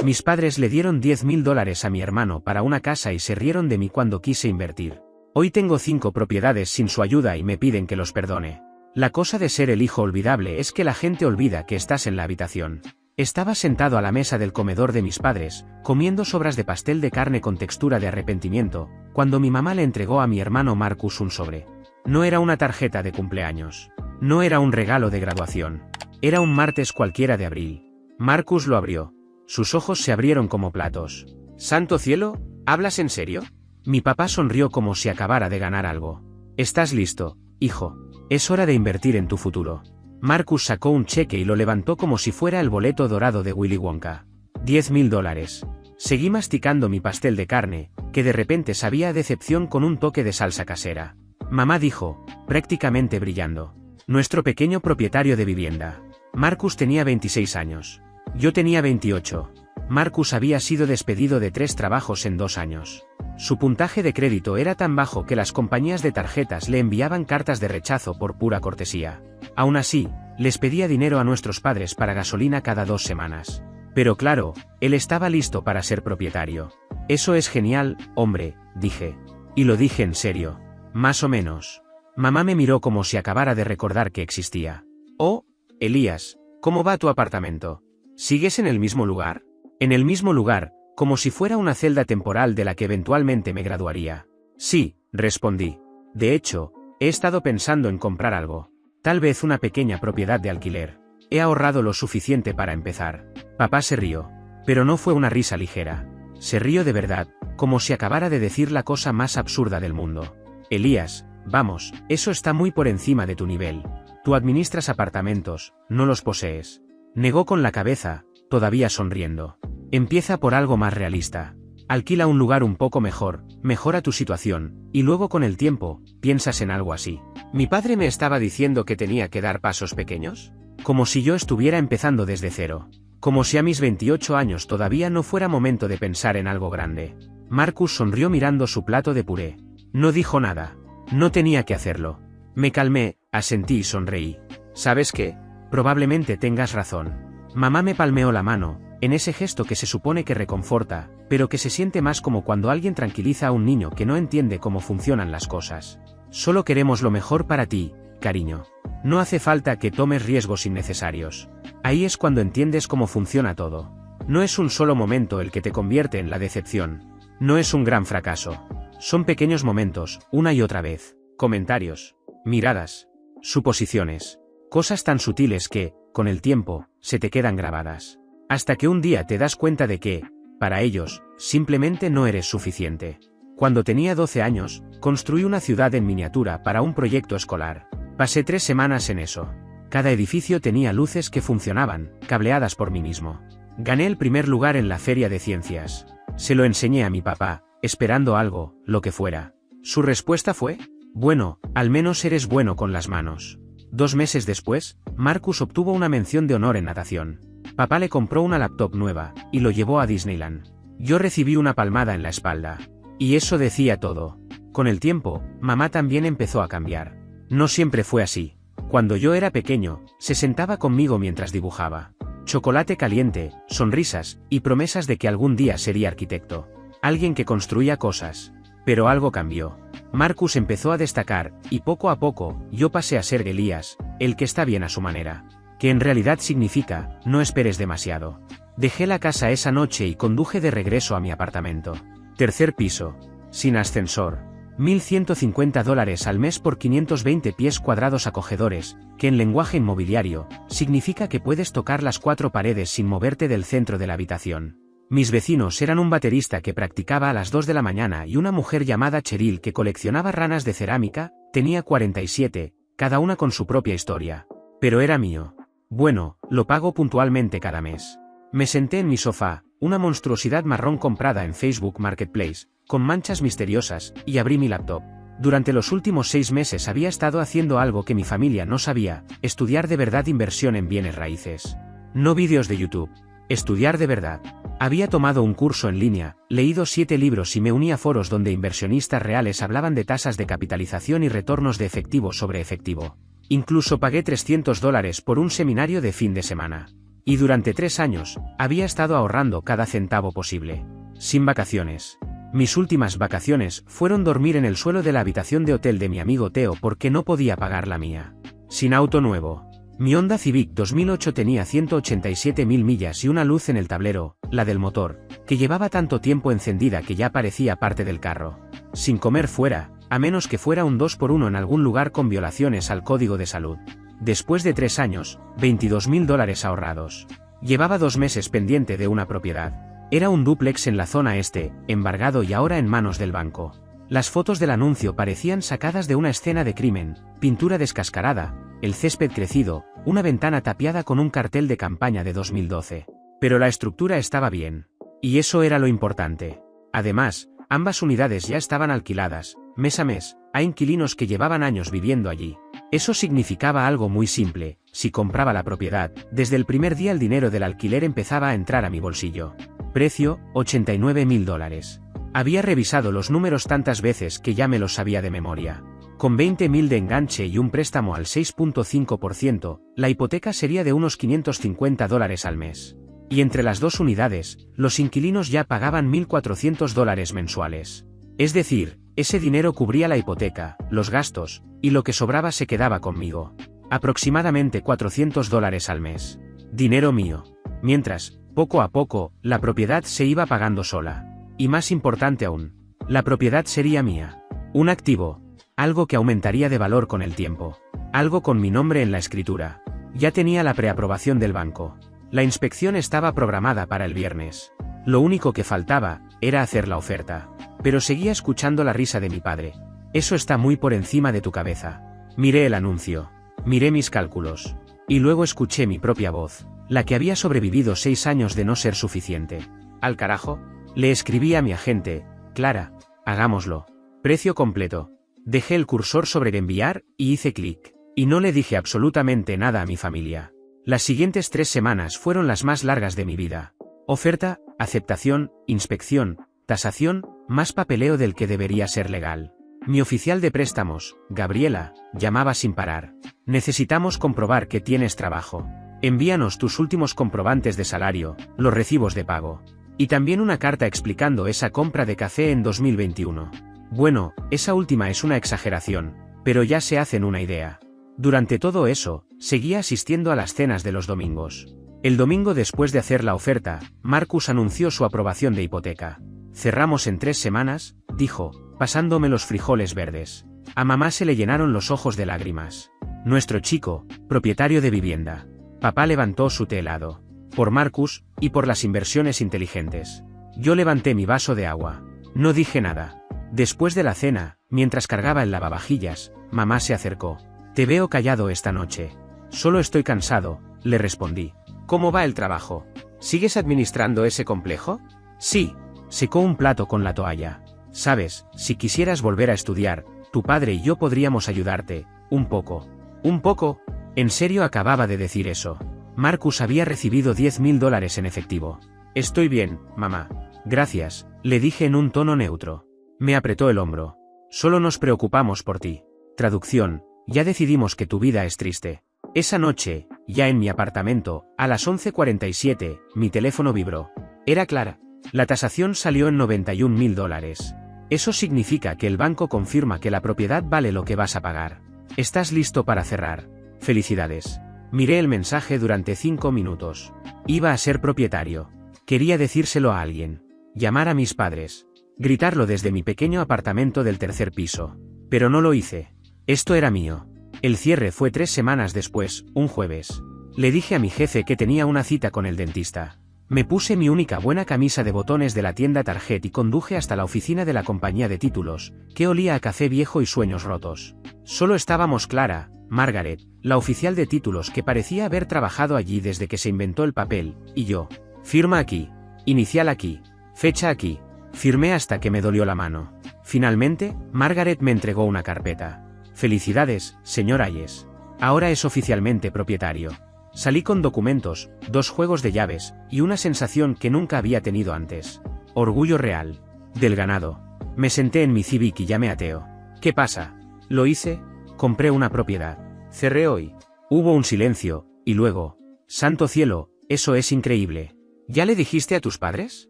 Mis padres le dieron $10.000 a mi hermano para una casa y se rieron de mí cuando quise invertir. Hoy tengo 5 propiedades sin su ayuda y me piden que los perdone. La cosa de ser el hijo olvidable es que la gente olvida que estás en la habitación. Estaba sentado a la mesa del comedor de mis padres, comiendo sobras de pastel de carne con textura de arrepentimiento, cuando mi mamá le entregó a mi hermano Marcus un sobre. No era una tarjeta de cumpleaños. No era un regalo de graduación. Era un martes cualquiera de abril. Marcus lo abrió. Sus ojos se abrieron como platos. «¿Santo cielo? ¿Hablas en serio?» Mi papá sonrió como si acabara de ganar algo. «¿Estás listo, hijo? Es hora de invertir en tu futuro». Marcus sacó un cheque y lo levantó como si fuera el boleto dorado de Willy Wonka. $10.000. Seguí masticando mi pastel de carne, que de repente sabía a decepción con un toque de salsa casera. Mamá dijo, prácticamente brillando. «Nuestro pequeño propietario de vivienda». Marcus tenía 26 años. Yo tenía 28. Marcus había sido despedido de 3 trabajos en 2 años. Su puntaje de crédito era tan bajo que las compañías de tarjetas le enviaban cartas de rechazo por pura cortesía. Aún así, les pedía dinero a nuestros padres para gasolina cada 2 semanas. Pero claro, él estaba listo para ser propietario. «Eso es genial, hombre», dije. Y lo dije en serio. «Más o menos». Mamá me miró como si acabara de recordar que existía. «Oh, Elías, ¿cómo va tu apartamento? ¿Sigues en el mismo lugar?» «En el mismo lugar, como si fuera una celda temporal de la que eventualmente me graduaría». «Sí», respondí. «De hecho, he estado pensando en comprar algo. Tal vez una pequeña propiedad de alquiler. He ahorrado lo suficiente para empezar». Papá se rió. Pero no fue una risa ligera. Se rió de verdad, como si acabara de decir la cosa más absurda del mundo. «Elías, vamos, eso está muy por encima de tu nivel. Tú administras apartamentos, no los posees». Negó con la cabeza, todavía sonriendo. «Empieza por algo más realista. Alquila un lugar un poco mejor, mejora tu situación, y luego con el tiempo, piensas en algo así». ¿Mi padre me estaba diciendo que tenía que dar pasos pequeños? Como si yo estuviera empezando desde cero. Como si a mis 28 años todavía no fuera momento de pensar en algo grande. Marcus sonrió mirando su plato de puré. No dijo nada. No tenía que hacerlo. Me calmé, asentí y sonreí. ¿Sabes qué? Probablemente tengas razón. Mamá me palmeó la mano, en ese gesto que se supone que reconforta, pero que se siente más como cuando alguien tranquiliza a un niño que no entiende cómo funcionan las cosas. Solo queremos lo mejor para ti, cariño. No hace falta que tomes riesgos innecesarios. Ahí es cuando entiendes cómo funciona todo. No es un solo momento el que te convierte en la decepción. No es un gran fracaso. Son pequeños momentos, una y otra vez. Comentarios, miradas, suposiciones. Cosas tan sutiles que, con el tiempo, se te quedan grabadas. Hasta que un día te das cuenta de que, para ellos, simplemente no eres suficiente. Cuando tenía 12 años, construí una ciudad en miniatura para un proyecto escolar. Pasé 3 semanas en eso. Cada edificio tenía luces que funcionaban, cableadas por mí mismo. Gané el primer lugar en la feria de ciencias. Se lo enseñé a mi papá, esperando algo, lo que fuera. Su respuesta fue, «Bueno, al menos eres bueno con las manos». 2 meses después, Marcus obtuvo una mención de honor en natación. Papá le compró una laptop nueva, y lo llevó a Disneyland. Yo recibí una palmada en la espalda. Y eso decía todo. Con el tiempo, mamá también empezó a cambiar. No siempre fue así. Cuando yo era pequeño, se sentaba conmigo mientras dibujaba. Chocolate caliente, sonrisas, y promesas de que algún día sería arquitecto. Alguien que construía cosas. Pero algo cambió. Marcus empezó a destacar, y poco a poco, yo pasé a ser Elías, el que está bien a su manera. Que en realidad significa, no esperes demasiado. Dejé la casa esa noche y conduje de regreso a mi apartamento. 3er piso. Sin ascensor. $1.150 al mes por 520 pies cuadrados acogedores, que en lenguaje inmobiliario, significa que puedes tocar las 4 paredes sin moverte del centro de la habitación. Mis vecinos eran un baterista que practicaba a las 2 de la mañana y una mujer llamada Cheryl que coleccionaba ranas de cerámica, tenía 47, cada una con su propia historia. Pero era mío. Bueno, lo pago puntualmente cada mes. Me senté en mi sofá, una monstruosidad marrón comprada en Facebook Marketplace, con manchas misteriosas, y abrí mi laptop. Durante los últimos 6 meses había estado haciendo algo que mi familia no sabía, estudiar de verdad inversión en bienes raíces. No vídeos de YouTube. Estudiar de verdad. Había tomado un curso en línea, leído 7 libros y me uní a foros donde inversionistas reales hablaban de tasas de capitalización y retornos de efectivo sobre efectivo. Incluso pagué $300 por un seminario de fin de semana. Y durante 3 años, había estado ahorrando cada centavo posible. Sin vacaciones. Mis últimas vacaciones fueron dormir en el suelo de la habitación de hotel de mi amigo Teo porque no podía pagar la mía. Sin auto nuevo. Mi Honda Civic 2008 tenía 187.000 millas y una luz en el tablero, la del motor, que llevaba tanto tiempo encendida que ya parecía parte del carro. Sin comer fuera, a menos que fuera un 2x1 en algún lugar con violaciones al código de salud. Después de 3 años, $22.000 ahorrados. Llevaba 2 meses pendiente de una propiedad. Era un dúplex en la zona este, embargado y ahora en manos del banco. Las fotos del anuncio parecían sacadas de una escena de crimen, pintura descascarada, el césped crecido, una ventana tapiada con un cartel de campaña de 2012. Pero la estructura estaba bien. Y eso era lo importante. Además, ambas unidades ya estaban alquiladas, mes a mes, a inquilinos que llevaban años viviendo allí. Eso significaba algo muy simple: si compraba la propiedad, desde el primer día el dinero del alquiler empezaba a entrar a mi bolsillo. Precio, $89.000. Había revisado los números tantas veces que ya me los sabía de memoria. Con 20.000 de enganche y un préstamo al 6.5%, la hipoteca sería de unos $550 al mes. Y entre las 2 unidades, los inquilinos ya pagaban $1.400 mensuales. Es decir, ese dinero cubría la hipoteca, los gastos, y lo que sobraba se quedaba conmigo. Aproximadamente $400 al mes. Dinero mío. Mientras, poco a poco, la propiedad se iba pagando sola. Y más importante aún, la propiedad sería mía. Un activo. Algo que aumentaría de valor con el tiempo. Algo con mi nombre en la escritura. Ya tenía la preaprobación del banco. La inspección estaba programada para el viernes. Lo único que faltaba era hacer la oferta. Pero seguía escuchando la risa de mi padre. Eso está muy por encima de tu cabeza. Miré el anuncio. Miré mis cálculos. Y luego escuché mi propia voz, la que había sobrevivido 6 años de no ser suficiente. ¿Al carajo? Le escribí a mi agente: Clara, hagámoslo. Precio completo. Dejé el cursor sobre el enviar y hice clic. Y no le dije absolutamente nada a mi familia. Las siguientes 3 semanas fueron las más largas de mi vida. Oferta, aceptación, inspección, tasación, más papeleo del que debería ser legal. Mi oficial de préstamos, Gabriela, llamaba sin parar. Necesitamos comprobar que tienes trabajo. Envíanos tus últimos comprobantes de salario, los recibos de pago. Y también una carta explicando esa compra de café en 2021. Bueno, esa última es una exageración, pero ya se hacen una idea. Durante todo eso, seguía asistiendo a las cenas de los domingos. El domingo después de hacer la oferta, Marcus anunció su aprobación de hipoteca. Cerramos en 3 semanas, dijo, pasándome los frijoles verdes. A mamá se le llenaron los ojos de lágrimas. Nuestro chico, propietario de vivienda. Papá levantó su té helado. Por Marcus, y por las inversiones inteligentes. Yo levanté mi vaso de agua. No dije nada. Después de la cena, mientras cargaba el lavavajillas, mamá se acercó. Te veo callado esta noche. Solo estoy cansado, le respondí. ¿Cómo va el trabajo? ¿Sigues administrando ese complejo? Sí. Secó un plato con la toalla. Sabes, si quisieras volver a estudiar, tu padre y yo podríamos ayudarte, un poco. ¿Un poco? ¿En serio acababa de decir eso? Marcus había recibido $10.000 en efectivo. Estoy bien, mamá. Gracias, le dije en un tono neutro. Me apretó el hombro. Solo nos preocupamos por ti. Traducción, ya decidimos que tu vida es triste. Esa noche, ya en mi apartamento, a las 11:47, mi teléfono vibró. Era Clara. La tasación salió en $91.000. Eso significa que el banco confirma que la propiedad vale lo que vas a pagar. ¿Estás listo para cerrar? Felicidades. Miré el mensaje durante 5 minutos. Iba a ser propietario. Quería decírselo a alguien. Llamar a mis padres. Gritarlo desde mi pequeño apartamento del 3er piso. Pero no lo hice. Esto era mío. El cierre fue 3 semanas después, un jueves. Le dije a mi jefe que tenía una cita con el dentista. Me puse mi única buena camisa de botones de la tienda Target y conduje hasta la oficina de la compañía de títulos, que olía a café viejo y sueños rotos. Solo estábamos Clara, Margaret, la oficial de títulos que parecía haber trabajado allí desde que se inventó el papel, y yo. Firma aquí. Inicial aquí. Fecha aquí. Firmé hasta que me dolió la mano. Finalmente, Margaret me entregó una carpeta. Felicidades, señor Hayes. Ahora es oficialmente propietario. Salí con documentos, 2 juegos de llaves, y una sensación que nunca había tenido antes. Orgullo real. Del ganado. Me senté en mi Civic y llamé a Teo. ¿Qué pasa? Lo hice. Compré una propiedad. Cerré hoy. Hubo un silencio, y luego. Santo cielo, Eso es increíble. ¿Ya le dijiste a tus padres?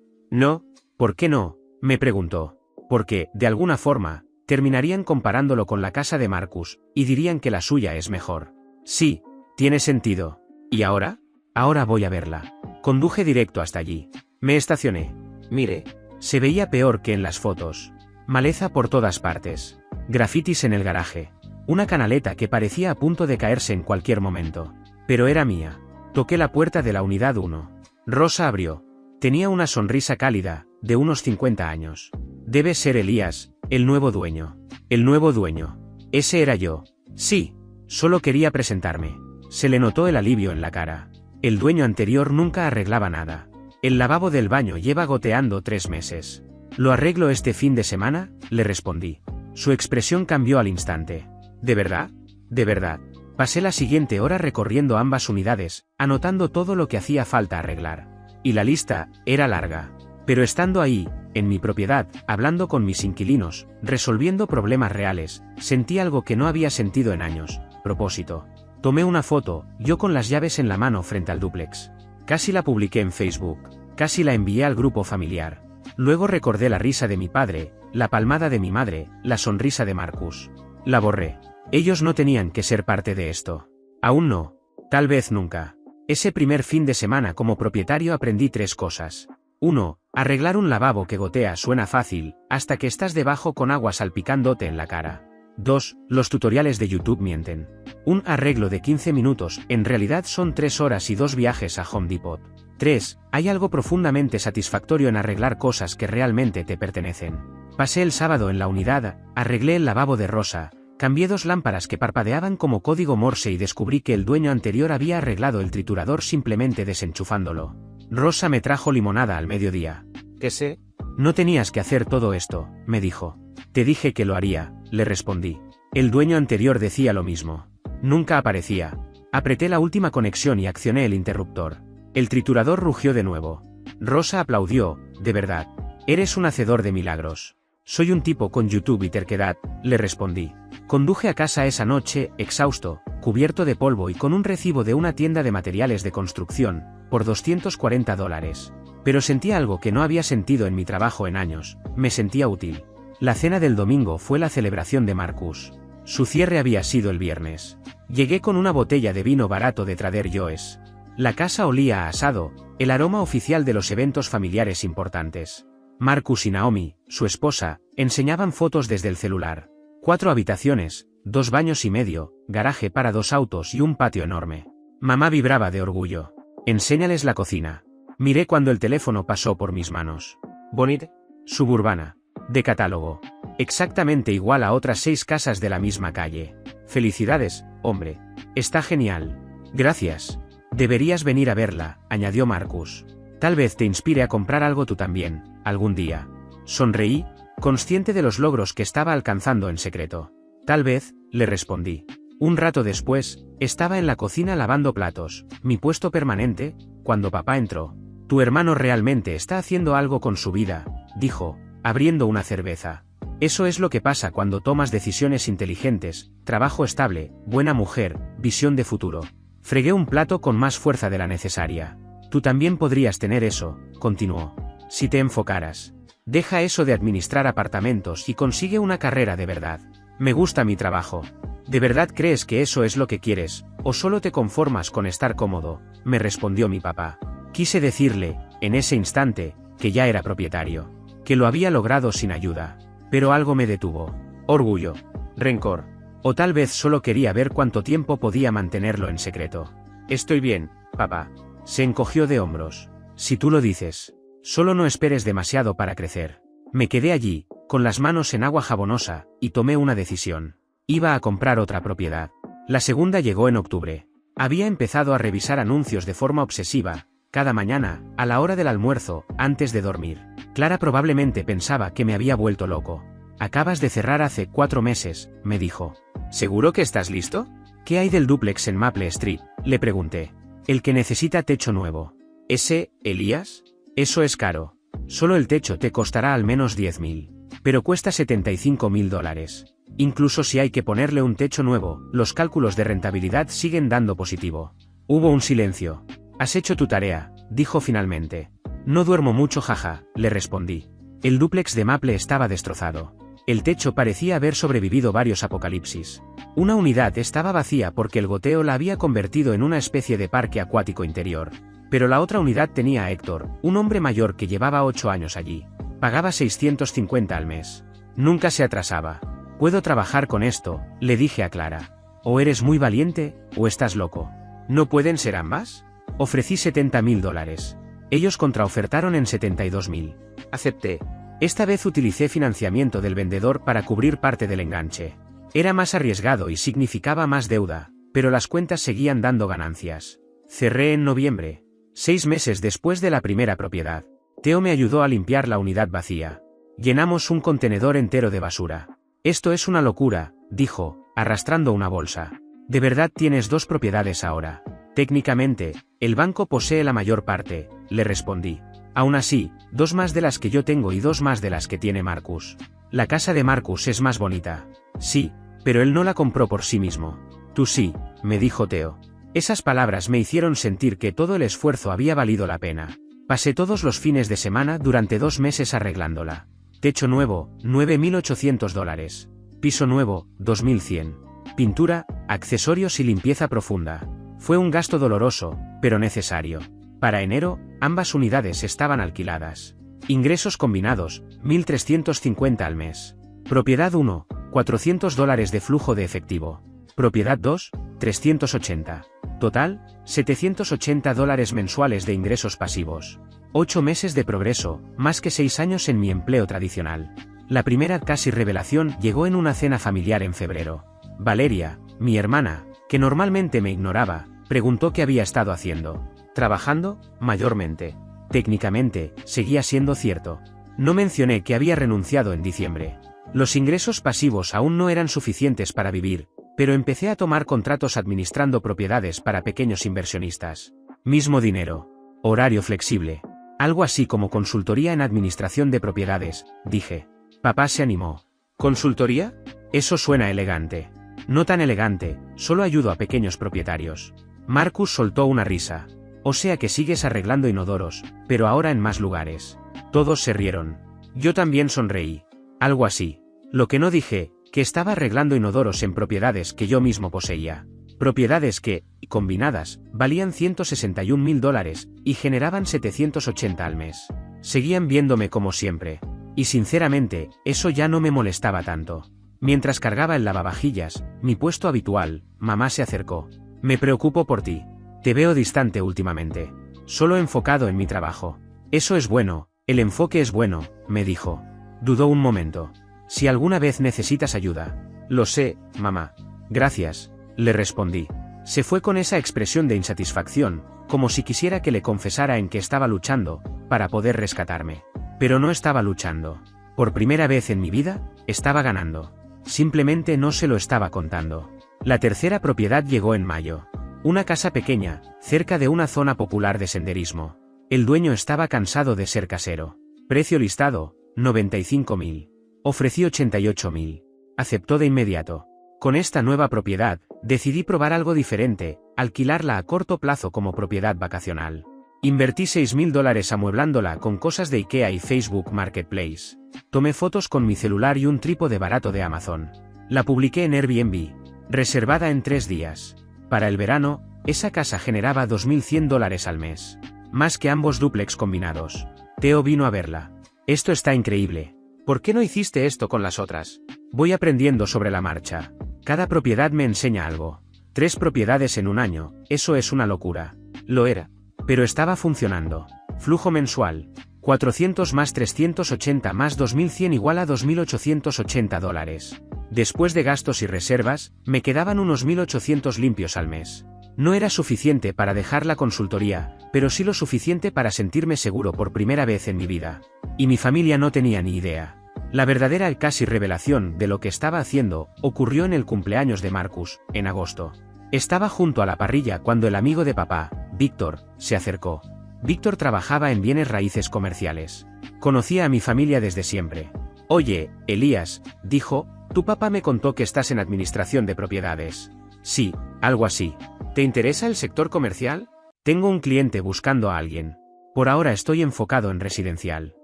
No, ¿por qué no? Me preguntó. Porque, de alguna forma, terminarían comparándolo con la casa de Marcus, y dirían que la suya es mejor. Sí, tiene sentido. ¿Y ahora? Ahora voy a verla. Conduje directo hasta allí. Me estacioné. Mire, se veía peor que en las fotos. Maleza por todas partes. Grafitis en el garaje. Una canaleta que parecía a punto de caerse en cualquier momento. Pero era mía. Toqué la puerta de la unidad 1. Rosa abrió. Tenía una sonrisa cálida, de unos 50 años. Debe ser Elías, el nuevo dueño. El nuevo dueño. Ese era yo. Sí. Solo quería presentarme. Se le notó el alivio en la cara. El dueño anterior nunca arreglaba nada. El lavabo del baño lleva goteando 3 meses. ¿Lo arreglo este fin de semana?, le respondí. Su expresión cambió al instante. ¿De verdad? De verdad. Pasé la siguiente hora recorriendo ambas unidades, anotando todo lo que hacía falta arreglar. Y la lista era larga. Pero estando ahí, en mi propiedad, hablando con mis inquilinos, resolviendo problemas reales, sentí algo que no había sentido en años. Propósito. Tomé una foto, yo con las llaves en la mano frente al dúplex. Casi la publiqué en Facebook. Casi la envié al grupo familiar. Luego recordé la risa de mi padre, la palmada de mi madre, la sonrisa de Marcus. La borré. Ellos no tenían que ser parte de esto. Aún no. Tal vez nunca. Ese primer fin de semana como propietario aprendí 3 cosas. 1. Arreglar un lavabo que gotea suena fácil, hasta que estás debajo con agua salpicándote en la cara. 2. Los tutoriales de YouTube mienten. Un arreglo de 15 minutos, en realidad son 3 horas y 2 viajes a Home Depot. 3. Hay algo profundamente satisfactorio en arreglar cosas que realmente te pertenecen. Pasé el sábado en la unidad, arreglé el lavabo de Rosa, cambié 2 lámparas que parpadeaban como código Morse y descubrí que el dueño anterior había arreglado el triturador simplemente desenchufándolo. Rosa me trajo limonada al mediodía. ¿Qué sé? No tenías que hacer todo esto, me dijo. Te dije que lo haría, le respondí. El dueño anterior decía lo mismo. Nunca aparecía. Apreté la última conexión y accioné el interruptor. El triturador rugió de nuevo. Rosa aplaudió, de verdad. Eres un hacedor de milagros. Soy un tipo con YouTube y terquedad, le respondí. Conduje a casa esa noche, exhausto, cubierto de polvo y con un recibo de una tienda de materiales de construcción, por $240. Pero sentía algo que no había sentido en mi trabajo en años, me sentía útil. La cena del domingo fue la celebración de Marcus. Su cierre había sido el viernes. Llegué con una botella de vino barato de Trader Joe's. La casa olía a asado, el aroma oficial de los eventos familiares importantes. Marcus y Naomi, su esposa, enseñaban fotos desde el celular. 4 habitaciones, 2 baños y medio, garaje para 2 autos y un patio enorme. Mamá vibraba de orgullo. Enséñales la cocina. Miré cuando el teléfono pasó por mis manos. Bonita. Suburbana. De catálogo. Exactamente igual a otras 6 casas de la misma calle. Felicidades, hombre. Está genial. Gracias. Deberías venir a verla, añadió Marcus. Tal vez te inspire a comprar algo tú también, algún día. Sonreí, consciente de los logros que estaba alcanzando en secreto. Tal vez, le respondí. Un rato después, estaba en la cocina lavando platos, mi puesto permanente, cuando papá entró. Tu hermano realmente está haciendo algo con su vida, dijo, abriendo una cerveza. Eso es lo que pasa cuando tomas decisiones inteligentes, trabajo estable, buena mujer, visión de futuro. Fregué un plato con más fuerza de la necesaria. Tú también podrías tener eso, continuó. Si te enfocaras. Deja eso de administrar apartamentos y consigue una carrera de verdad. Me gusta mi trabajo. ¿De verdad crees que eso es lo que quieres, o solo te conformas con estar cómodo?, me respondió mi papá. Quise decirle, en ese instante, que ya era propietario. Que lo había logrado sin ayuda. Pero algo me detuvo. Orgullo. Rencor. O tal vez solo quería ver cuánto tiempo podía mantenerlo en secreto. Estoy bien, papá. Se encogió de hombros. Si tú lo dices. Solo no esperes demasiado para crecer. Me quedé allí, con las manos en agua jabonosa, y tomé una decisión. Iba a comprar otra propiedad. La segunda llegó en octubre. Había empezado a revisar anuncios de forma obsesiva, cada mañana, a la hora del almuerzo, antes de dormir. Clara probablemente pensaba que me había vuelto loco. Acabas de cerrar hace 4 meses, me dijo. ¿Seguro que estás listo? ¿Qué hay del dúplex en Maple Street?, le pregunté. El que necesita techo nuevo. ¿Ese, Elías? Eso es caro. Solo el techo te costará al menos $10,000. Pero cuesta $75,000. Incluso si hay que ponerle un techo nuevo, los cálculos de rentabilidad siguen dando positivo. Hubo un silencio. Has hecho tu tarea, dijo finalmente. No duermo mucho, jaja, le respondí. El dúplex de Maple estaba destrozado. El techo parecía haber sobrevivido varios apocalipsis. Una unidad estaba vacía porque el goteo la había convertido en una especie de parque acuático interior. Pero la otra unidad tenía a Héctor, un hombre mayor que llevaba 8 años allí. Pagaba 650 al mes. Nunca se atrasaba. Puedo trabajar con esto, le dije a Clara. O eres muy valiente, o estás loco. ¿No pueden ser ambas? Ofrecí $70.000. Ellos contraofertaron en 72.000. Acepté. Esta vez utilicé financiamiento del vendedor para cubrir parte del enganche. Era más arriesgado y significaba más deuda, pero las cuentas seguían dando ganancias. Cerré en noviembre. 6 meses después de la primera propiedad. Theo me ayudó a limpiar la unidad vacía. Llenamos un contenedor entero de basura. Esto es una locura, dijo, arrastrando una bolsa. ¿De verdad tienes 2 propiedades ahora? Técnicamente, el banco posee la mayor parte, le respondí. Aún así, 2 más de las que yo tengo y 2 más de las que tiene Marcus. La casa de Marcus es más bonita. Sí, pero él no la compró por sí mismo. Tú sí, me dijo Theo. Esas palabras me hicieron sentir que todo el esfuerzo había valido la pena. Pasé todos los fines de semana durante 2 meses arreglándola. Techo nuevo, $9.800. Piso nuevo, $2.100. Pintura, accesorios y limpieza profunda. Fue un gasto doloroso, pero necesario. Para enero, ambas unidades estaban alquiladas. Ingresos combinados, $1.350 al mes. Propiedad 1, $400 de flujo de efectivo. Propiedad 2, $380. Total, $780 mensuales de ingresos pasivos. 8 meses de progreso, más que 6 años en mi empleo tradicional. La primera casi revelación llegó en una cena familiar en febrero. Valeria, mi hermana, que normalmente me ignoraba, preguntó qué había estado haciendo. ¿Trabajando? Mayormente. Técnicamente, seguía siendo cierto. No mencioné que había renunciado en diciembre. Los ingresos pasivos aún no eran suficientes para vivir, pero empecé a tomar contratos administrando propiedades para pequeños inversionistas. Mismo dinero. Horario flexible. Algo así como consultoría en administración de propiedades, dije. Papá se animó. ¿Consultoría? Eso suena elegante. No tan elegante, solo ayudo a pequeños propietarios. Marcus soltó una risa. O sea que sigues arreglando inodoros, pero ahora en más lugares. Todos se rieron. Yo también sonreí. Algo así. Lo que no dije, que estaba arreglando inodoros en propiedades que yo mismo poseía. Propiedades que, combinadas, valían $161.000 y generaban 780 al mes. Seguían viéndome como siempre. Y sinceramente, eso ya no me molestaba tanto. Mientras cargaba el lavavajillas, mi puesto habitual, mamá se acercó. Me preocupo por ti. Te veo distante últimamente. Solo enfocado en mi trabajo. Eso es bueno, el enfoque es bueno, me dijo. Dudó un momento. Si alguna vez necesitas ayuda. Lo sé, mamá. Gracias, le respondí. Se fue con esa expresión de insatisfacción, como si quisiera que le confesara en que estaba luchando, para poder rescatarme. Pero no estaba luchando. Por primera vez en mi vida, estaba ganando. Simplemente no se lo estaba contando. La tercera propiedad llegó en mayo. Una casa pequeña, cerca de una zona popular de senderismo. El dueño estaba cansado de ser casero. Precio listado, $95.000. Ofrecí $88.000. Aceptó de inmediato. Con esta nueva propiedad, decidí probar algo diferente, alquilarla a corto plazo como propiedad vacacional. Invertí $6.000 amueblándola con cosas de IKEA y Facebook Marketplace. Tomé fotos con mi celular y un trípode barato de Amazon. La publiqué en Airbnb. Reservada en 3 días. Para el verano, esa casa generaba $2.100 al mes. Más que ambos dúplex combinados. Theo vino a verla. Esto está increíble. ¿Por qué no hiciste esto con las otras? Voy aprendiendo sobre la marcha. Cada propiedad me enseña algo. 3 propiedades en un año, eso es una locura. Lo era. Pero estaba funcionando. Flujo mensual. 400 más 380 más 2.100 igual a $2.880. Después de gastos y reservas, me quedaban unos 1.800 limpios al mes. No era suficiente para dejar la consultoría, pero sí lo suficiente para sentirme seguro por primera vez en mi vida. Y mi familia no tenía ni idea. La verdadera casi revelación de lo que estaba haciendo ocurrió en el cumpleaños de Marcus, en agosto. Estaba junto a la parrilla cuando el amigo de papá, Víctor, se acercó. Víctor trabajaba en bienes raíces comerciales. Conocía a mi familia desde siempre. Oye, Elías, dijo, tu papá me contó que estás en administración de propiedades. Sí, algo así. ¿Te interesa el sector comercial? Tengo un cliente buscando a alguien. Por ahora estoy enfocado en residencial.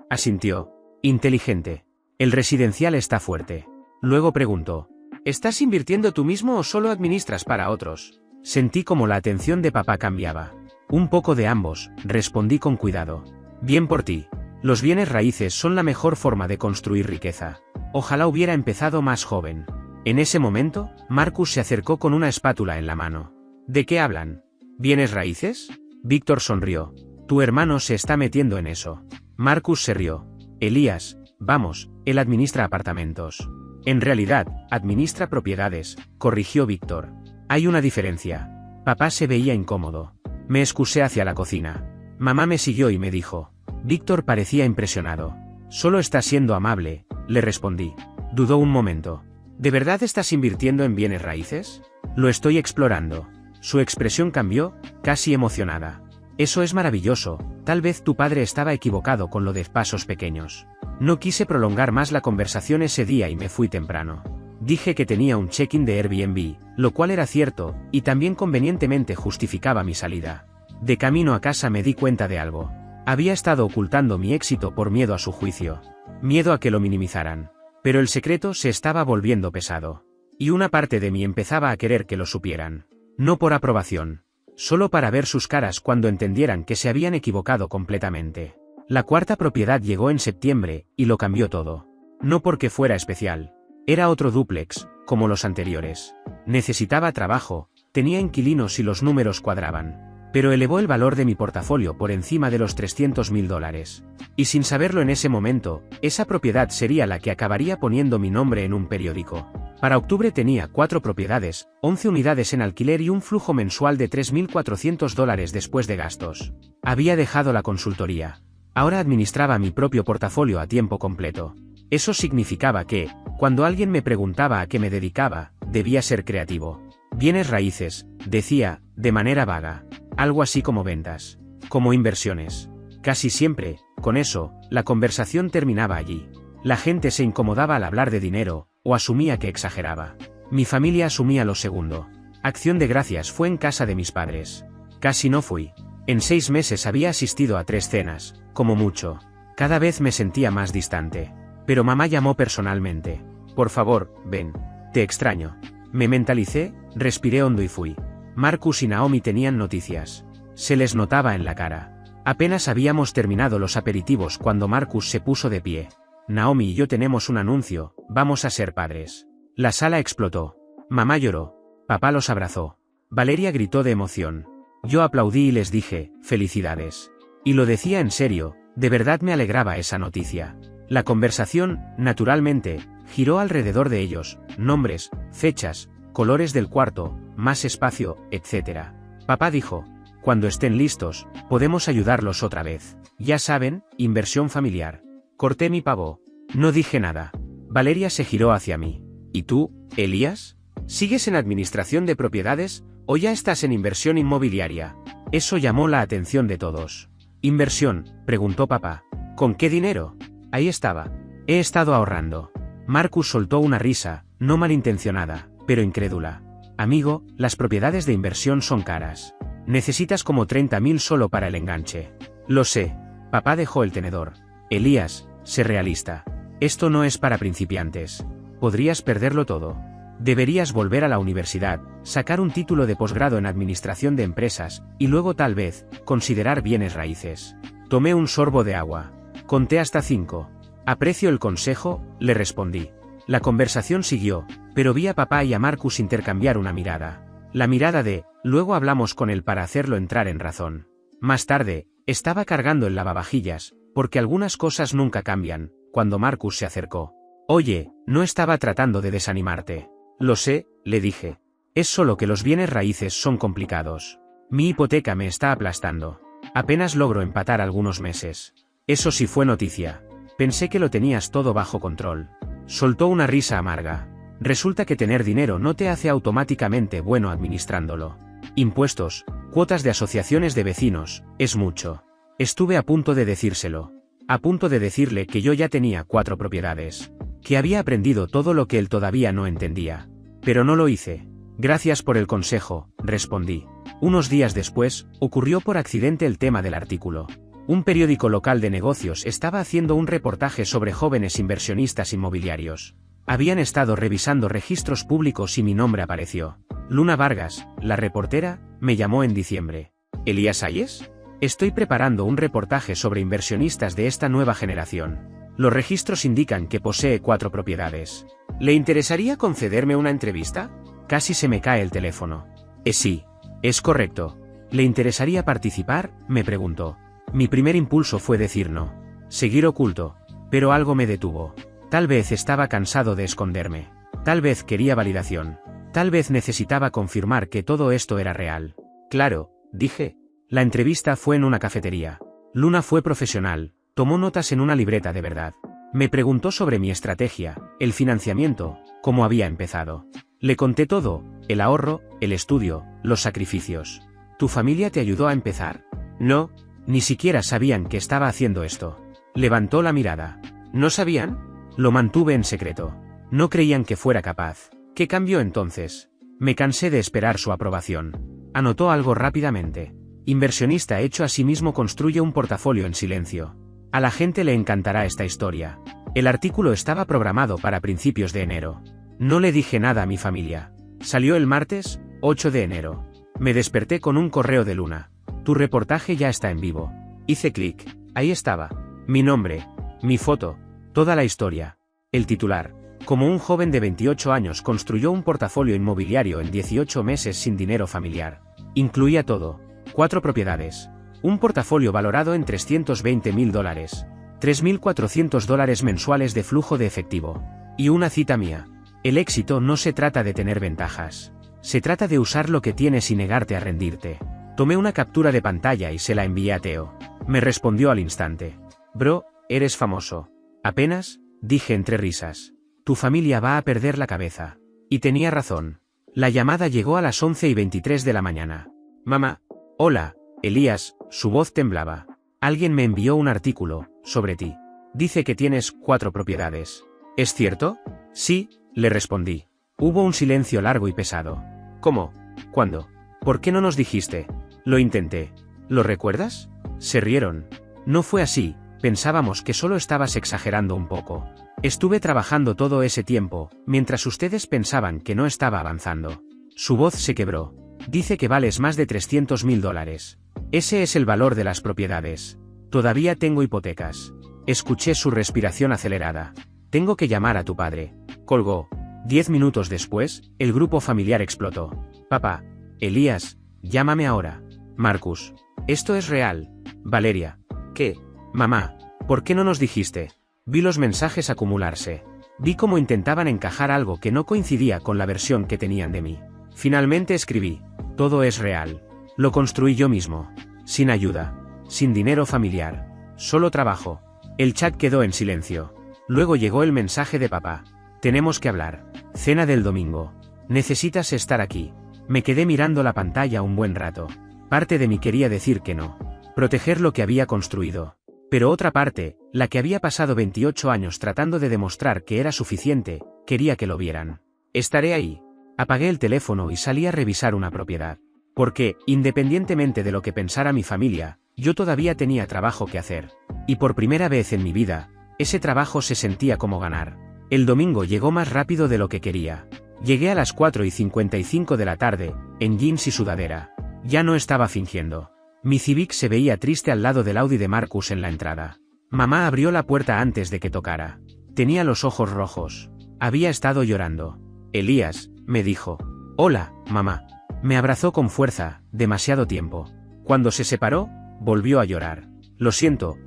Asintió. Inteligente. El residencial está fuerte. Luego preguntó. ¿Estás invirtiendo tú mismo o solo administras para otros? Sentí como la atención de papá cambiaba. Un poco de ambos, respondí con cuidado. Bien por ti. Los bienes raíces son la mejor forma de construir riqueza. Ojalá hubiera empezado más joven. En ese momento, Marcus se acercó con una espátula en la mano. ¿De qué hablan? ¿Bienes raíces? Víctor sonrió. Tu hermano se está metiendo en eso. Marcus se rió. Elías, vamos, él administra apartamentos. En realidad, administra propiedades, corrigió Víctor. Hay una diferencia. Papá se veía incómodo. Me excusé hacia la cocina. Mamá me siguió y me dijo. Víctor parecía impresionado. Solo está siendo amable, le respondí. Dudó un momento. ¿De verdad estás invirtiendo en bienes raíces? Lo estoy explorando. Su expresión cambió, casi emocionada. Eso es maravilloso, tal vez tu padre estaba equivocado con lo de pasos pequeños. No quise prolongar más la conversación ese día y me fui temprano. Dije que tenía un check-in de Airbnb, lo cual era cierto, y también convenientemente justificaba mi salida. De camino a casa me di cuenta de algo. Había estado ocultando mi éxito por miedo a su juicio. Miedo a que lo minimizaran. Pero el secreto se estaba volviendo pesado. Y una parte de mí empezaba a querer que lo supieran. No por aprobación. Solo para ver sus caras cuando entendieran que se habían equivocado completamente. La cuarta propiedad llegó en septiembre, y lo cambió todo. No porque fuera especial. Era otro dúplex, como los anteriores. Necesitaba trabajo, tenía inquilinos y los números cuadraban. Pero elevó el valor de mi portafolio por encima de los $300.000. Y sin saberlo en ese momento, esa propiedad sería la que acabaría poniendo mi nombre en un periódico. Para octubre tenía 4 propiedades, 11 unidades en alquiler y un flujo mensual de $3.400 después de gastos. Había dejado la consultoría. Ahora administraba mi propio portafolio a tiempo completo. Eso significaba que, cuando alguien me preguntaba a qué me dedicaba, debía ser creativo. Bienes raíces, decía, de manera vaga. Algo así como ventas. Como inversiones. Casi siempre, con eso, la conversación terminaba allí. La gente se incomodaba al hablar de dinero, o asumía que exageraba. Mi familia asumía lo segundo. Acción de Gracias fue en casa de mis padres. Casi no fui. En 6 meses había asistido a 3 cenas, como mucho. Cada vez me sentía más distante. Pero mamá llamó personalmente. Por favor, ven. Te extraño. Me mentalicé, respiré hondo y fui. Marcus y Naomi tenían noticias. Se les notaba en la cara. Apenas habíamos terminado los aperitivos cuando Marcus se puso de pie. Naomi y yo tenemos un anuncio, vamos a ser padres. La sala explotó. Mamá lloró. Papá los abrazó. Valeria gritó de emoción. Yo aplaudí y les dije, felicidades. Y lo decía en serio, de verdad me alegraba esa noticia. La conversación, naturalmente, giró alrededor de ellos, nombres, fechas, colores del cuarto, más espacio, etc. Papá dijo, cuando estén listos, podemos ayudarlos otra vez. Ya saben, inversión familiar. Corté mi pavo. No dije nada. Valeria se giró hacia mí. ¿Y tú, Elías? ¿Sigues en administración de propiedades, o ya estás en inversión inmobiliaria? Eso llamó la atención de todos. ¿Inversión?, preguntó papá. ¿Con qué dinero? Ahí estaba. He estado ahorrando. Marcus soltó una risa, no malintencionada, pero incrédula. Amigo, las propiedades de inversión son caras. Necesitas como 30.000 solo para el enganche. Lo sé. Papá dejó el tenedor. Elías, sé realista. Esto no es para principiantes. Podrías perderlo todo. Deberías volver a la universidad, sacar un título de posgrado en administración de empresas, y luego tal vez, considerar bienes raíces. Tomé un sorbo de agua. Conté hasta 5. Aprecio el consejo, le respondí. La conversación siguió, pero vi a papá y a Marcus intercambiar una mirada. La mirada de, luego hablamos con él para hacerlo entrar en razón. Más tarde, estaba cargando el lavavajillas, porque algunas cosas nunca cambian, cuando Marcus se acercó. Oye, no estaba tratando de desanimarte. Lo sé, le dije. Es solo que los bienes raíces son complicados. Mi hipoteca me está aplastando. Apenas logro empatar algunos meses. Eso sí fue noticia. Pensé que lo tenías todo bajo control. Soltó una risa amarga. Resulta que tener dinero no te hace automáticamente bueno administrándolo. Impuestos, cuotas de asociaciones de vecinos, es mucho. Estuve a punto de decírselo. A punto de decirle que yo ya tenía 4 propiedades. Que había aprendido todo lo que él todavía no entendía. Pero no lo hice. Gracias por el consejo, respondí. Unos días después, ocurrió por accidente el tema del artículo. Un periódico local de negocios estaba haciendo un reportaje sobre jóvenes inversionistas inmobiliarios. Habían estado revisando registros públicos y mi nombre apareció. Luna Vargas, la reportera, me llamó en diciembre. ¿Elías Hayes? Estoy preparando un reportaje sobre inversionistas de esta nueva generación. Los registros indican que posee 4 propiedades. ¿Le interesaría concederme una entrevista? Casi se me cae el teléfono. Sí, es correcto. ¿Le interesaría participar?, me preguntó. Mi primer impulso fue decir no. Seguir oculto. Pero algo me detuvo. Tal vez estaba cansado de esconderme. Tal vez quería validación. Tal vez necesitaba confirmar que todo esto era real. Claro, dije. La entrevista fue en una cafetería. Luna fue profesional, tomó notas en una libreta de verdad. Me preguntó sobre mi estrategia, el financiamiento, cómo había empezado. Le conté todo, el ahorro, el estudio, los sacrificios. ¿Tu familia te ayudó a empezar? No, ni siquiera sabían que estaba haciendo esto. Levantó la mirada. ¿No sabían? Lo mantuve en secreto. No creían que fuera capaz. ¿Qué cambió entonces? Me cansé de esperar su aprobación. Anotó algo rápidamente. Inversionista hecho a sí mismo construye un portafolio en silencio. A la gente le encantará esta historia. El artículo estaba programado para principios de enero. No le dije nada a mi familia. Salió el martes, 8 de enero. Me desperté con un correo de Luna. Tu reportaje ya está en vivo. Hice clic. Ahí estaba. Mi nombre, mi foto, toda la historia. El titular. Como un joven de 28 años construyó un portafolio inmobiliario en 18 meses sin dinero familiar. Incluía todo. 4 propiedades. Un portafolio valorado en $320.000. $3.400 mensuales de flujo de efectivo. Y una cita mía. El éxito no se trata de tener ventajas. Se trata de usar lo que tienes y negarte a rendirte. Tomé una captura de pantalla y se la envié a Teo. Me respondió al instante. Bro, eres famoso. Apenas, dije entre risas. Tu familia va a perder la cabeza. Y tenía razón. La llamada llegó a las 11:23 de la mañana. Mamá. Hola, Elías, su voz temblaba. Alguien me envió un artículo, sobre ti. Dice que tienes 4 propiedades. ¿Es cierto? Sí, le respondí. Hubo un silencio largo y pesado. ¿Cómo? ¿Cuándo? ¿Por qué no nos dijiste? Lo intenté. ¿Lo recuerdas? Se rieron. No fue así, pensábamos que solo estabas exagerando un poco. Estuve trabajando todo ese tiempo, mientras ustedes pensaban que no estaba avanzando. Su voz se quebró. Dice que vales más de $300.000. Ese es el valor de las propiedades. Todavía tengo hipotecas. Escuché su respiración acelerada. Tengo que llamar a tu padre. Colgó. 10 minutos después, el grupo familiar explotó. Papá. Elías, llámame ahora. Marcus. Esto es real. Valeria. ¿Qué? Mamá. ¿Por qué no nos dijiste? Vi los mensajes acumularse. Vi cómo intentaban encajar algo que no coincidía con la versión que tenían de mí. Finalmente escribí. Todo es real. Lo construí yo mismo. Sin ayuda. Sin dinero familiar. Solo trabajo. El chat quedó en silencio. Luego llegó el mensaje de papá. Tenemos que hablar. Cena del domingo. Necesitas estar aquí. Me quedé mirando la pantalla un buen rato. Parte de mí quería decir que no. Proteger lo que había construido. Pero otra parte, la que había pasado 28 años tratando de demostrar que era suficiente, quería que lo vieran. Estaré ahí. Apagué el teléfono y salí a revisar una propiedad. Porque, independientemente de lo que pensara mi familia, yo todavía tenía trabajo que hacer. Y por primera vez en mi vida, ese trabajo se sentía como ganar. El domingo llegó más rápido de lo que quería. Llegué a las 4:55 de la tarde, en jeans y sudadera. Ya no estaba fingiendo. Mi Civic se veía triste al lado del Audi de Marcus en la entrada. Mamá abrió la puerta antes de que tocara. Tenía los ojos rojos. Había estado llorando. Elías, me dijo. Hola, mamá. Me abrazó con fuerza, demasiado tiempo. Cuando se separó, volvió a llorar. Lo siento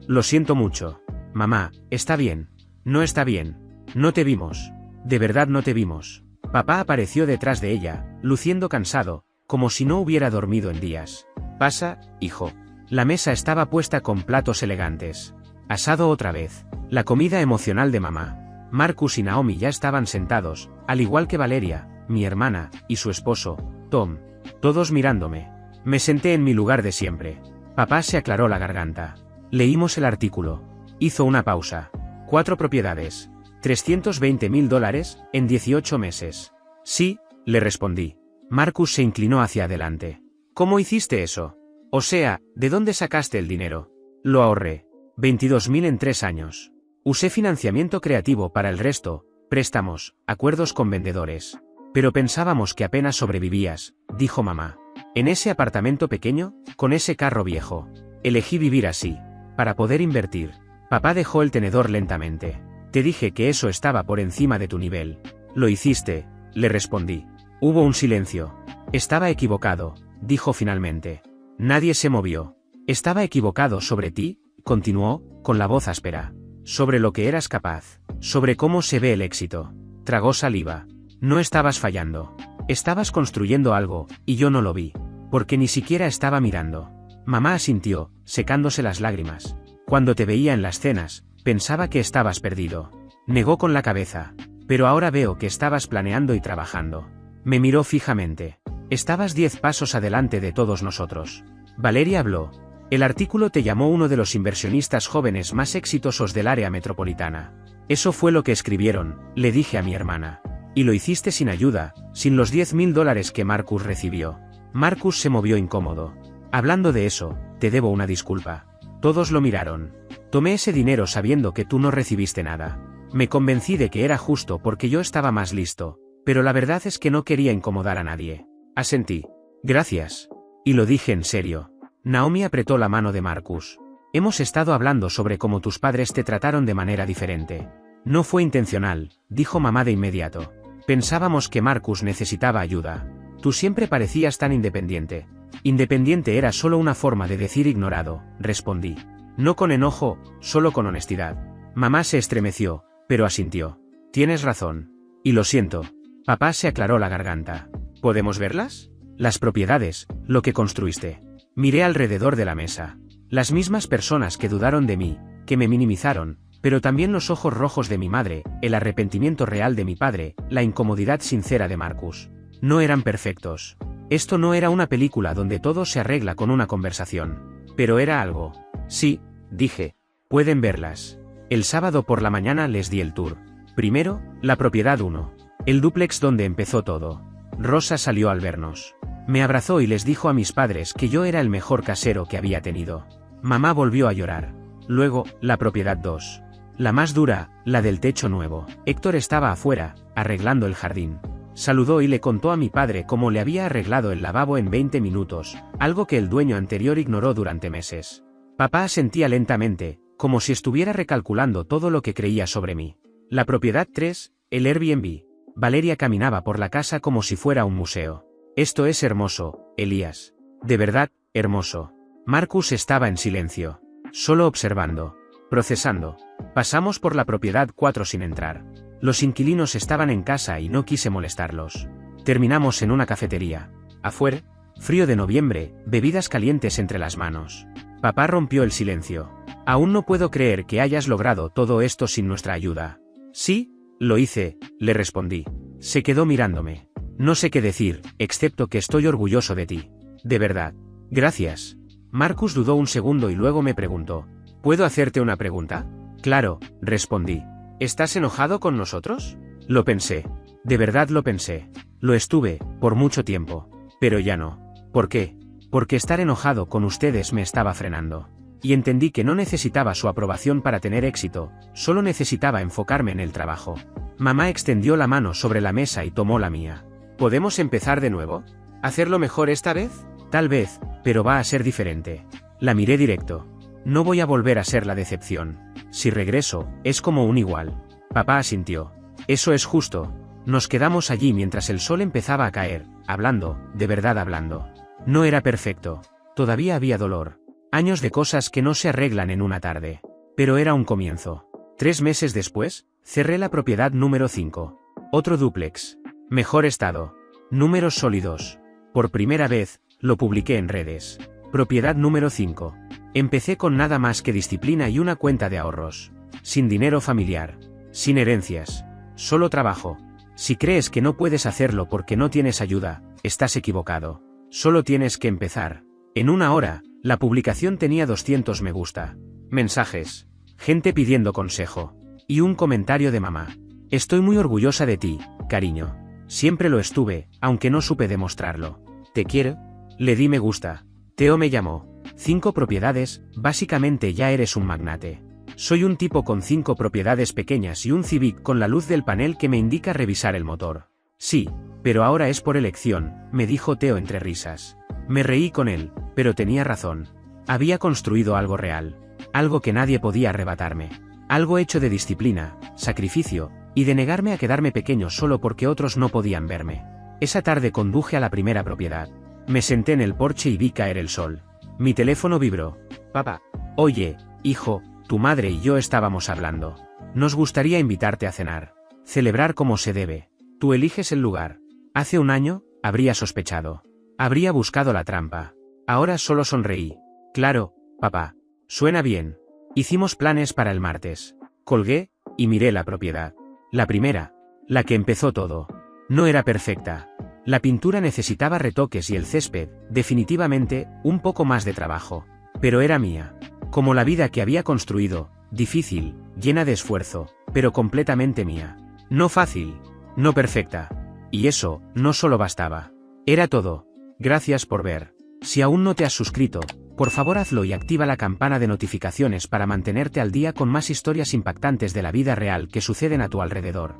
mucho. Mamá, está bien. No está bien. No te vimos. De verdad no te vimos. Papá apareció detrás de ella, luciendo cansado, como si no hubiera dormido en días. Pasa, hijo. La mesa estaba puesta con platos elegantes. Asado otra vez. La comida emocional de mamá. Marcus y Naomi ya estaban sentados, al igual que Valeria, mi hermana, y su esposo, Tom. Todos mirándome. Me senté en mi lugar de siempre. Papá se aclaró la garganta. Leímos el artículo. Hizo una pausa. 4 propiedades. $320.000 en 18 meses. Sí, le respondí. Marcus se inclinó hacia adelante. ¿Cómo hiciste eso? O sea, ¿de dónde sacaste el dinero? Lo ahorré. 22.000 en 3 años. Usé financiamiento creativo para el resto, préstamos, acuerdos con vendedores. Pero pensábamos que apenas sobrevivías, dijo mamá. En ese apartamento pequeño, con ese carro viejo. Elegí vivir así, para poder invertir. Papá dejó el tenedor lentamente. Te dije que eso estaba por encima de tu nivel. Lo hiciste, le respondí. Hubo un silencio. Estaba equivocado, dijo finalmente. Nadie se movió. Estaba equivocado sobre ti, continuó, con la voz áspera. Sobre lo que eras capaz. Sobre cómo se ve el éxito. Tragó saliva. No estabas fallando. Estabas construyendo algo, y yo no lo vi. Porque ni siquiera estaba mirando. Mamá asintió, secándose las lágrimas. Cuando te veía en las cenas, pensaba que estabas perdido. Negó con la cabeza. Pero ahora veo que estabas planeando y trabajando. Me miró fijamente. Estabas 10 pasos adelante de todos nosotros. Valeria habló. El artículo te llamó uno de los inversionistas jóvenes más exitosos del área metropolitana. Eso fue lo que escribieron, le dije a mi hermana. Y lo hiciste sin ayuda, sin los $10.000 que Marcus recibió. Marcus se movió incómodo. Hablando de eso, te debo una disculpa. Todos lo miraron. Tomé ese dinero sabiendo que tú no recibiste nada. Me convencí de que era justo porque yo estaba más listo, pero la verdad es que no quería incomodar a nadie. Asentí. Gracias. Y lo dije en serio. Naomi apretó la mano de Marcus. Hemos estado hablando sobre cómo tus padres te trataron de manera diferente. No fue intencional, dijo mamá de inmediato. Pensábamos que Marcus necesitaba ayuda. Tú siempre parecías tan independiente. Independiente era solo una forma de decir ignorado, respondí. No con enojo, solo con honestidad. Mamá se estremeció, pero asintió. Tienes razón. Y lo siento. Papá se aclaró la garganta. ¿Podemos verlas? Las propiedades, lo que construiste. Miré alrededor de la mesa. Las mismas personas que dudaron de mí, que me minimizaron, pero también los ojos rojos de mi madre, el arrepentimiento real de mi padre, la incomodidad sincera de Marcus. No eran perfectos. Esto no era una película donde todo se arregla con una conversación. Pero era algo. Sí, dije. Pueden verlas. El sábado por la mañana les di el tour. Primero, la propiedad 1. El dúplex donde empezó todo. Rosa salió al vernos. Me abrazó y les dijo a mis padres que yo era el mejor casero que había tenido. Mamá volvió a llorar. Luego, la propiedad 2. La más dura, la del techo nuevo. Héctor estaba afuera, arreglando el jardín. Saludó y le contó a mi padre cómo le había arreglado el lavabo en 20 minutos, algo que el dueño anterior ignoró durante meses. Papá asentía lentamente, como si estuviera recalculando todo lo que creía sobre mí. La propiedad 3, el Airbnb. Valeria caminaba por la casa como si fuera un museo. Esto es hermoso, Elías. De verdad, hermoso. Marcus estaba en silencio. Solo observando. Procesando. Pasamos por la propiedad 4 sin entrar. Los inquilinos estaban en casa y no quise molestarlos. Terminamos en una cafetería. Afuera, frío de noviembre, bebidas calientes entre las manos. Papá rompió el silencio. Aún no puedo creer que hayas logrado todo esto sin nuestra ayuda. Sí, lo hice, le respondí. Se quedó mirándome. No sé qué decir, excepto que estoy orgulloso de ti. De verdad. Gracias. Marcus dudó un segundo y luego me preguntó. ¿Puedo hacerte una pregunta? Claro, respondí. ¿Estás enojado con nosotros? Lo pensé. De verdad lo pensé. Lo estuve, por mucho tiempo. Pero ya no. ¿Por qué? Porque estar enojado con ustedes me estaba frenando. Y entendí que no necesitaba su aprobación para tener éxito, solo necesitaba enfocarme en el trabajo. Mamá extendió la mano sobre la mesa y tomó la mía. ¿Podemos empezar de nuevo? ¿Hacerlo mejor esta vez? Tal vez, pero va a ser diferente. La miré directo. No voy a volver a ser la decepción. Si regreso, es como un igual. Papá asintió. Eso es justo. Nos quedamos allí mientras el sol empezaba a caer, hablando, de verdad hablando. No era perfecto. Todavía había dolor. Años de cosas que no se arreglan en una tarde. Pero era un comienzo. 3 meses después, cerré la propiedad número 5. Otro dúplex. Mejor estado. Números sólidos. Por primera vez, lo publiqué en redes. Propiedad número 5. Empecé con nada más que disciplina y una cuenta de ahorros. Sin dinero familiar. Sin herencias. Solo trabajo. Si crees que no puedes hacerlo porque no tienes ayuda, estás equivocado. Solo tienes que empezar. En una hora, la publicación tenía 200 me gusta. Mensajes. Gente pidiendo consejo. Y un comentario de mamá. Estoy muy orgullosa de ti, cariño. Siempre lo estuve, aunque no supe demostrarlo. ¿Te quiero? Le di me gusta. Teo me llamó. 5 propiedades, básicamente ya eres un magnate. Soy un tipo con 5 propiedades pequeñas y un Civic con la luz del panel que me indica revisar el motor. Sí, pero ahora es por elección, me dijo Teo entre risas. Me reí con él, pero tenía razón. Había construido algo real. Algo que nadie podía arrebatarme. Algo hecho de disciplina, sacrificio, y de negarme a quedarme pequeño solo porque otros no podían verme. Esa tarde conduje a la primera propiedad. Me senté en el porche y vi caer el sol. Mi teléfono vibró. Papá. Oye, hijo, tu madre y yo estábamos hablando. Nos gustaría invitarte a cenar. Celebrar como se debe. Tú eliges el lugar. Hace un año, habría sospechado. Habría buscado la trampa. Ahora solo sonreí. Claro, papá. Suena bien. Hicimos planes para el martes. Colgué, y miré la propiedad. La primera. La que empezó todo. No era perfecta. La pintura necesitaba retoques y el césped, definitivamente, un poco más de trabajo. Pero era mía. Como la vida que había construido, difícil, llena de esfuerzo, pero completamente mía. No fácil, no perfecta. Y eso, no solo bastaba. Era todo. Gracias por ver. Si aún no te has suscrito, por favor hazlo y activa la campana de notificaciones para mantenerte al día con más historias impactantes de la vida real que suceden a tu alrededor.